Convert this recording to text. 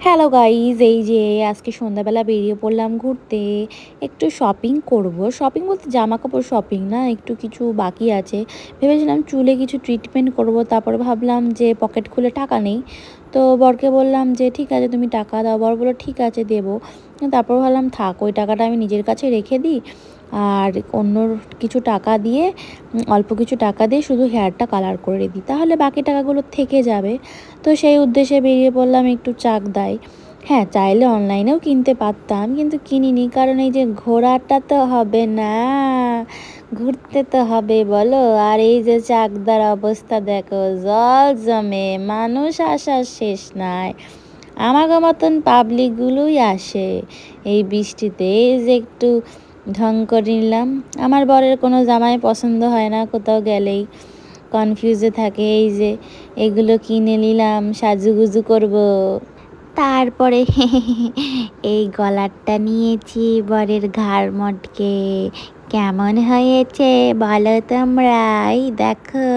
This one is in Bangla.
হ্যালো গাইজ, এই যে আজকে সন্ধ্যাবেলা বেরিয়ে পড়লাম ঘুরতে। একটু শপিং করব। শপিং বলতে জামা কাপড় শপিং না, একটু কিছু বাকি আছে। ভেবেছিলাম চুলে কিছু ট্রিটমেন্ট করব, তারপরে ভাবলাম যে পকেট খুলে টাকা নেই। তো বরকে বললাম যে ঠিক আছে তুমি টাকা দাও। বর বললো ঠিক আছে দেবো। তারপর ভাবলাম থাক, ওই টাকাটা আমি নিজের কাছে রেখে দিই। আর অন্য কিছু টাকা দিয়ে, অল্প কিছু টাকা দিয়ে শুধু হেয়ারটা কালার করে দিই, তাহলে বাকি টাকাগুলো থেকে যাবে। তো সেই উদ্দেশ্যে বেরিয়ে পড়লাম একটু চাকদায়। হ্যাঁ, চাইলে অনলাইনেও কিনতে পারতাম, কিন্তু কিনিনি, কারণ এই যে ঘোরাটা তো হবে না, ঘুরতে তো হবে বলো। আর এই যে চাকদার অবস্থা দেখো, জল জমে, মানুষ আসার শেষ নাই। আমাগো মতন পাবলিকগুলোই আসে এই বৃষ্টিতে। এই যে একটু ঢং করে নিলাম। আমার বরের কোনো জামাই পছন্দ হয় না, কোথাও গেলেই কনফিউজে থাকে। এই যে এগুলো কিনে নিলাম, সাজুগুজু করব। তারপরে এই গলারটা নিয়েছি বরের ঘাড় মটকে। কেমন হয়েছে বলো তোমরা? এই দেখো।